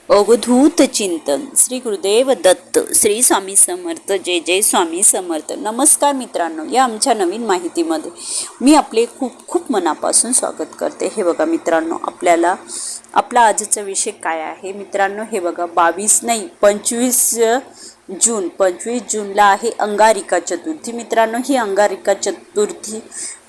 अवधूत चिंतन श्री गुरुदेव दत्त श्री स्वामी समर्थ जय जय स्वामी समर्थ। नमस्कार मित्रांनो, या आमच्या नवीन माहितीमध्ये मी आपले खूप खूप मनापासून स्वागत करते। हे बघा मित्रांनो, आपला आजचा विषय काय आहे मित्रांनो, हे बघा 25 जूनला आहे अंगारिका चतुर्थी। मित्रांनो, ही अंगारिका चतुर्थी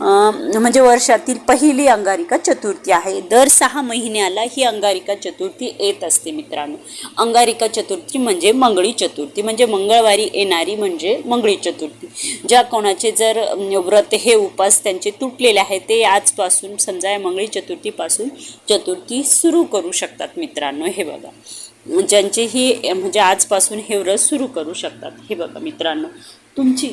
म्हणजे वर्षातील पहिली अंगारिका चतुर्थी आहे। दर 6 महिन्याला ही अंगारिका चतुर्थी येत असते मित्रांनो। अंगारिका चतुर्थी म्हणजे मंगळी चतुर्थी, म्हणजे मंगळवारी येणारी म्हणजे मंगळी चतुर्थी। ज्या कोणाचे जर व्रत हे उपास त्यांचे तुटलेले आहे ते आजपासून समजा या मंगळी चतुर्थीपासून चतुर्थी सुरू करू शकतात मित्रांनो। हे बघा, ज्यांचे ही म्हणजे आजपासून हे व्रत सुरू करू शकतात। हे बघा मित्रांनो, तुमची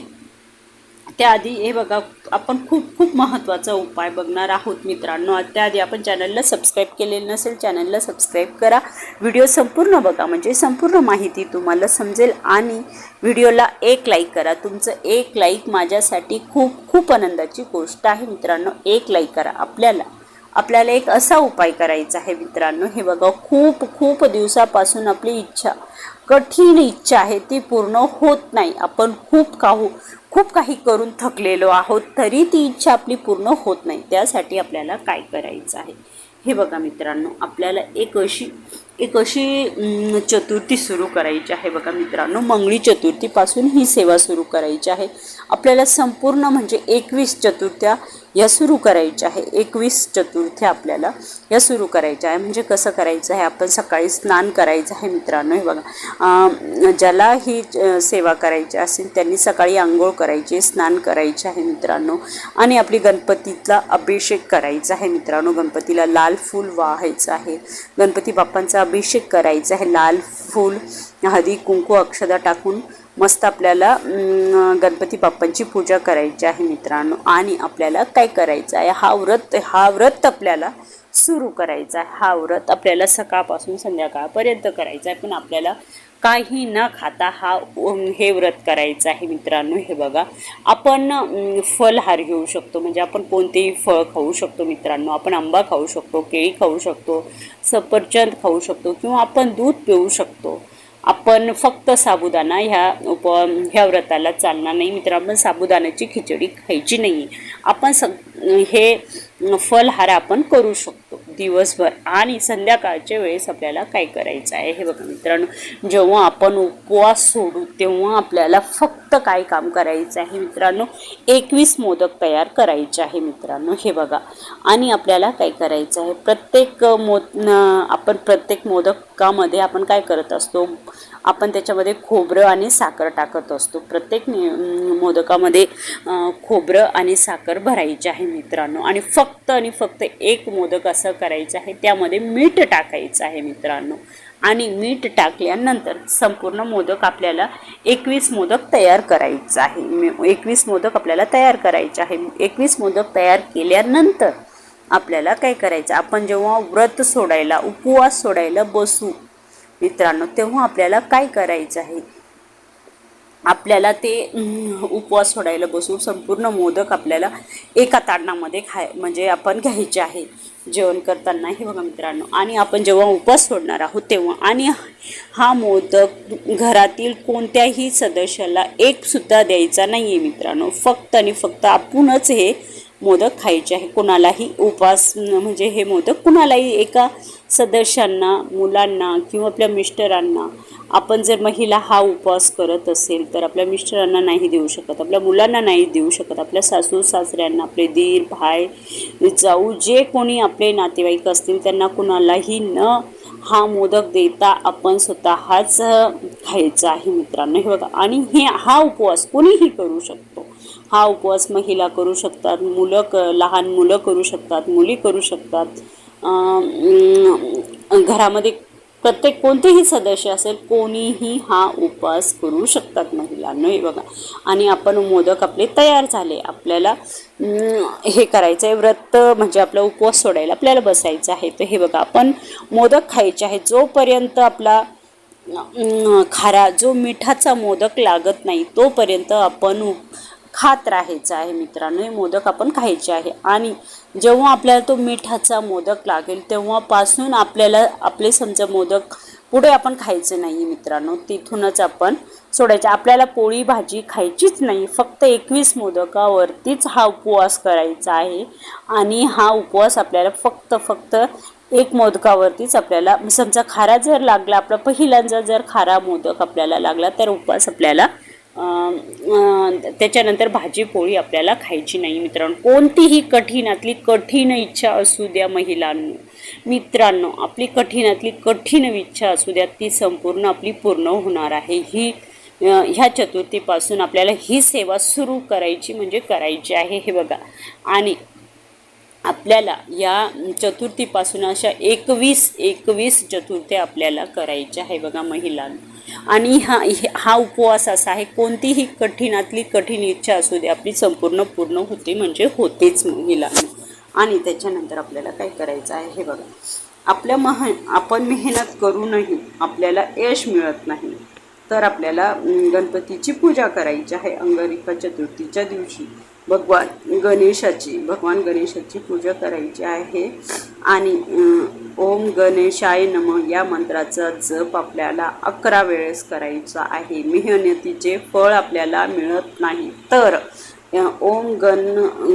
त्याआधी हे बघा आपण खूप महत्त्वाचा उपाय बघणार आहोत मित्रांनो। त्याआधी आपण चॅनलला सबस्क्राईब केलेलं नसेल, चॅनलला सबस्क्राईब करा, व्हिडिओ संपूर्ण बघा म्हणजे संपूर्ण माहिती तुम्हाला समजेल। आणि व्हिडिओला एक लाईक करा, तुमचं एक लाईक माझ्यासाठी खूप आनंदाची गोष्ट आहे मित्रांनो। एक लाईक करा। आपल्याला एक असा उपाय करायचा आहे मित्रांनो। हे बघा, खूप दिवसापासून आपली कठीण इच्छा आहे ती पूर्ण होत नाही। आपण खूप काही करून थकलेलो आहोत, तरी ती इच्छा आपली पूर्ण होत नाही। त्यासाठी आपल्याला काय करायचं आहे हे बघा मित्रांनो, आपल्याला एक अशी चतुर्थी सुरू करायची आहे। बघा मित्रांनो, मंगळी चतुर्थीपासून ही सेवा सुरू करायची आहे आपल्याला। संपूर्ण म्हणजे 21 चतुर्थ्या या सुरू करायच्या आहे। 21 चतुर्थ्या आपल्याला या सुरू करायच्या आहे। म्हणजे कसं करायचं आहे, आपण सकाळी स्नान करायचं आहे मित्रांनो। हे बघा, ज्याला ही सेवा करायची असेल त्यांनी सकाळी आंघोळ करायची, स्नान करायचे आहे मित्रांनो। आणि आपली गणपतीला अभिषेक करायचा आहे मित्रांनो। गणपतीला लाल फूल वाहायचं आहे, गणपती बाप्पांचा अभिषेक करायचा आहे। लाल फूल, हळदी कुंकू, अक्षता टाकून मस्त आपल्याला गणपती बाप्पांची पूजा करायची आहे मित्रांनो। आणि आपल्याला काय करायचं आहे, हा व्रत आपल्याला सुरू करायचा आहे। हा व्रत आपल्याला सकाळपासून संध्याकाळपर्यंत करायचा आहे, पण आपल्याला काही न खाता हे व्रत करायचं आहे मित्रांनो। हे बघा, आपण फलहार घेऊ शकतो, म्हणजे आपण कोणतेही फळ खाऊ शकतो मित्रांनो। आपण आंबा खाऊ शकतो, केळी खाऊ शकतो, सफरचंद खाऊ शकतो, किंवा आपण दूध पिऊ शकतो। आपण फक्त साबुदाणा ह्या व्रताला चालणार नाही मित्रांनो। आपण साबुदाण्याची खिचडी खायची नाही। आपण हे फलहार आपण करू शकतो दिवसभर। आणि संध्याकाळच्या वेळेस आपल्याला काय करायचं आहे हे बघा मित्रांनो, जेव्हा आपण उपवास सोडू तेव्हा आपल्याला फक्त काय काम करायचं आहे मित्रांनो, 21 मोदक तयार करायचे आहे मित्रांनो। हे बघा, आणि आपल्याला काय करायचं आहे, प्रत्येक मोदकामध्ये आपण काय करत असतो, आपण त्याच्यामध्ये खोबरं आणि साखर टाकत असतो। प्रत्येक मोदकामध्ये खोबरं आणि साखर भरायची आहे मित्रांनो। आणि फक्त एक मोदक असं करायचं आहे, त्यामध्ये मीठ टाकायचं आहे मित्रांनो। आणि मीठ टाकल्यानंतर संपूर्ण मोदक आपल्याला 21 मोदक तयार करायचं आहे। 21 मोदक आपल्याला तयार करायचे आहे। 21 मोदक तयार केल्यानंतर आपल्याला काय करायचं, आपण जेव्हा व्रत सोडायला उपवास सोडायला बसू मित्रांनो, तेव्हा आपल्याला काय करायचं आहे, आपल्याला ते उपवास सोडायला बसू संपूर्ण मोदक आपल्याला एका ताटामध्ये म्हणजे आपण घ्यायचे आहे जेवण करताना। हे बघा मित्रांनो, आणि आपण जेव्हा उपवास सोडणार आहोत तेव्हा, आणि हा मोदक घरातील कोणत्याही सदस्याला एक सुद्धा द्यायचा नाही आहे मित्रांनो। फक्त आणि फक्त आपणच हे मोदक खायचे आहे। कोणालाही उपवास म्हणजे हे मोदक कुणालाही एका सदस्यांना, मुलांना किंवा आपल्या मिस्टरांना, आपण जर महिला हा उपवास करत असेल तर आपल्या मिस्टरांना नाही देऊ शकत, आपल्या मुलांना नाही देऊ शकत, आपल्या सासू सासऱ्यांना, आपले दीर भाई जाऊ जे कोणी आपले नातेवाईक असतील त्यांना कुणालाही न हा मोदक देता आपण स्वतःच खायचा आहे मित्रांनो। हे बघा, आणि हा उपवास कोणीही करू शकतो। हा उपवास महिला करू शकतात, लहान मुलं करू शकतात, मुली करू शकतात, घरामध्ये प्रत्येक कोणतेही सदस्य असेल कोणीही हा उपवास करू शकतात महिलांनो। हे बघा, आणि आपण मोदक आपले तयार झाले, आपल्याला हे करायचं आहे व्रत म्हणजे आपला उपवास सोडायला आपल्याला बसायचं आहे। तर हे बघा, आपण मोदक खायचे आहे जोपर्यंत आपला जो मिठाचा मोदक लागत नाही तोपर्यंत आपण खात राहायचं आहे मित्रांनो. हे मोदक आपण खायचे आहे आणि जेव्हा आपल्याला तो मिठाचा मोदक लागेल तेव्हापासून आपल्याला आपले समजा मोदक पुढे आपण खायचं नाही मित्रांनो, तिथूनच आपण सोडायचं. आपल्याला पोळी भाजी खायचीच नाही, फक्त 21 मोदकावरतीच हा उपवास करायचा आहे. आणि हा उपवास आपल्याला फक्त एक मोदकावरतीच आपल्याला समजा खारा जर लागला, आपला पहिल्यांदा जर खारा मोदक आपल्याला लागला तर उपवास आपल्याला त्याच्यानंतर भाजी पोळी आपल्याला खायची नाही मित्रांनो. कोणतीही कठीणातली कठीण इच्छा असू द्या महिलांनो, मित्रांनो, आपली कठीणातली कठीण इच्छा असू द्या, ती संपूर्ण आपली पूर्ण होणार आहे. ह्या चतुर्थीपासून आपल्याला ही सेवा सुरू करायची म्हणजे करायची आहे. हे बघा, आणि आपल्याला या चतुर्थीपासून अशा 21 चतुर्थी आपल्याला करायच्या आहे बघा महिलांना. आणि हा उपवास असा आहे, कोणतीही कठीणातली कठीण इच्छा असू दे आपली संपूर्ण पूर्ण होते म्हणजे होतेच महिलांना. आणि त्याच्यानंतर आपल्याला काय करायचं आहे हे बघा, आपण मेहनत करूनही आपल्याला यश मिळत नाही, तर आपल्याला गणपतीची पूजा करायची आहे. अंगारिका चतुर्थीच्या दिवशी भगवान गणेशाची पूजा करायची आहे. आणि ओम गणेशाय नमः या मंत्राचा जप आपल्याला 11 वेळेस करायचा आहे. मेहनतीचे फळ आपल्याला मिळत नाही, तर ओम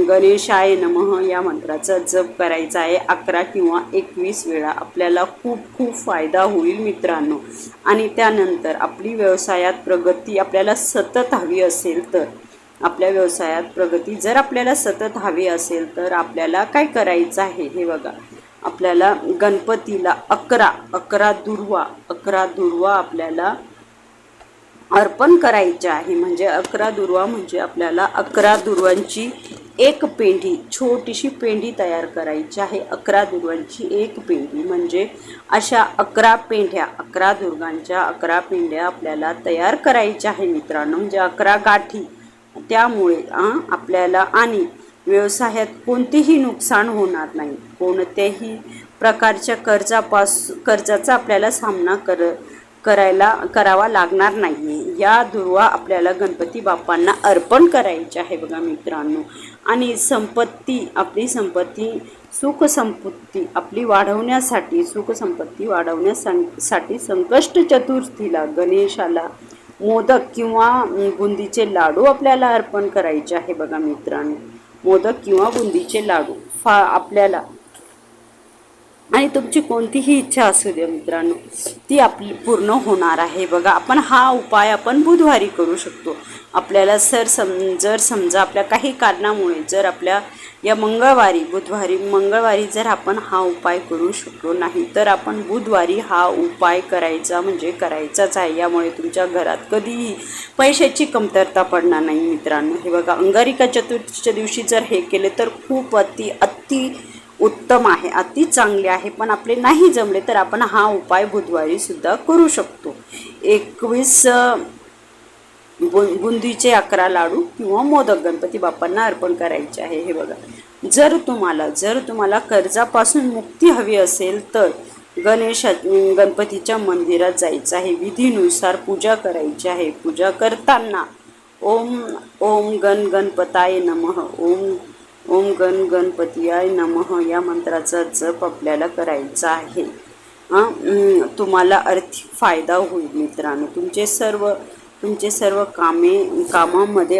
गणेशाय नमः या मंत्राचा जप करायचा आहे 11 किंवा 21 वेळा. आपल्याला खूप फायदा होईल मित्रांनो. आणि त्यानंतर आपली व्यवसायात प्रगती आपल्याला सतत हवी असेल तर, आपल्या व्यवसायात प्रगती जर आपल्याला सतत हवी असेल तर आपल्याला काय करायचं आहे हे बघा, आपल्याला गणपतीला 11 दुर्वा आपल्याला अर्पण करायचे आहे. म्हणजे 11 दुर्वा म्हणजे आपल्याला 11 दुर्वांची एक पेंढी, छोटीशी पेंढी तयार करायची आहे. 11 दुर्वांची एक पेंढी म्हणजे अशा 11 पेंढ्या, 11 दुर्गांच्या 11 पेंढ्या आपल्याला तयार करायच्या आहे मित्रांनो. म्हणजे 11 गाठी. त्यामुळे आपल्याला आणि व्यवसायात कोणतेही नुकसान होणार नाही, कोणत्याही प्रकारच्या कर्जाचा आपल्याला सामना करावा लागणार नाही. या दुर्वा आपल्याला गणपती बाप्पांना अर्पण करायचे आहे बघा मित्रांनो. आणि आपली संपत्ती सुख संपत्ती आपली वाढवण्यासाठी, संकष्ट चतुर्थीला गणेशाला मोदक किंवा बुंदीचे लाडू आपल्याला अर्पण करायचे आहे बघा मित्रांनो. मोदक किंवा बुंदीचे लाडू आपल्याला, आणि तुमची कोणतीही इच्छा असू दे मित्रांनो, ती आपली पूर्ण होणार आहे बघा. हा उपाय आपण बुधवारी करू शकतो. आपल्याला जर समजा आपल्या काही कारणामुळे जर आपल्या या मंगळवारी जर आपण हा उपाय करू शकलो नाही, तर आपण बुधवारी हा उपाय करायचा म्हणजे करायचाच आहे. यामुळे तुमच्या घरात कधीही पैशाची कमतरता पडणार नाही मित्रांनो. हे बघा, अंगारिका चतुर्थीच्या दिवशी जर हे केले तर खूप अति उत्तम आहे, अति चांगले आहे. पण आपले नाही जमले तर आपण हा उपाय बुधवारी सुद्धा करू शकतो. 21 बुंदीचे 11 लाडू किंवा मोदक गणपती बाप्पांना अर्पण करायचे आहे. हे बघा, जर तुम्हाला कर्जापासून मुक्ती हवी असेल तर गणपतीच्या मंदिरात जायचं आहे. विधीनुसार पूजा करायची आहे. पूजा करताना ओम गणपताय नमः, ओम गणपतीयाय नमः या मंत्राचा जप आपल्याला करायचा आहे. तुम्हाला आर्थिक फायदा होईल मित्रांनो. तुमचे सर्व कामामध्ये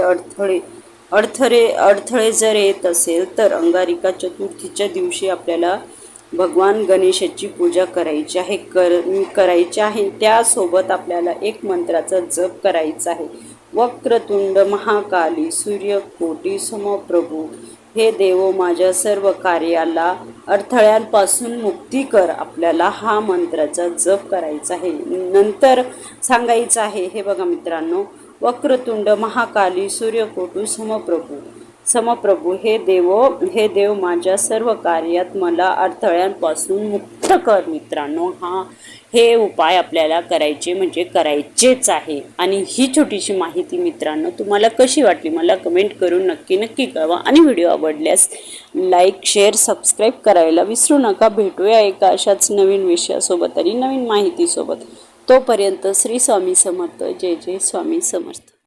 अडथळे जर येत असेल तर अंगारिका चतुर्थीच्या दिवशी आपल्याला भगवान गणेशाची पूजा करायची आहे. त्यासोबत आपल्याला एक मंत्राचा जप करायचा आहे. वक्रतुंड महाकाली सूर्यकोटी समप्रभू हे देव माझ्या सर्व कार्याला अडथळ्यांपासून मुक्ती कर. आपल्याला हा मंत्राचा जप करायचा आहे. नंतर सांगायचं आहे हे बघा मित्रांनो, वक्रतुंड महाकाली सूर्यकोटी समप्रभू हे देव माझ्या सर्व कार्यात मला अडथळ्यांपासून मुक्त कर. मित्रांनो, हे उपाय आपल्याला करायचे म्हणजे करायचेच आहे. आणि ही छोटीशी माहिती मित्रांनो तुम्हाला कशी वाटली मला कमेंट करून नक्की कळवा. आणि व्हिडिओ आवडल्यास लाईक, शेअर, सबस्क्राईब करायला विसरू नका. भेटूया एका अशाच नवीन विषयासोबत आणि नवीन माहितीसोबत. तोपर्यंत श्री स्वामी समर्थ. जय जय स्वामी समर्थ.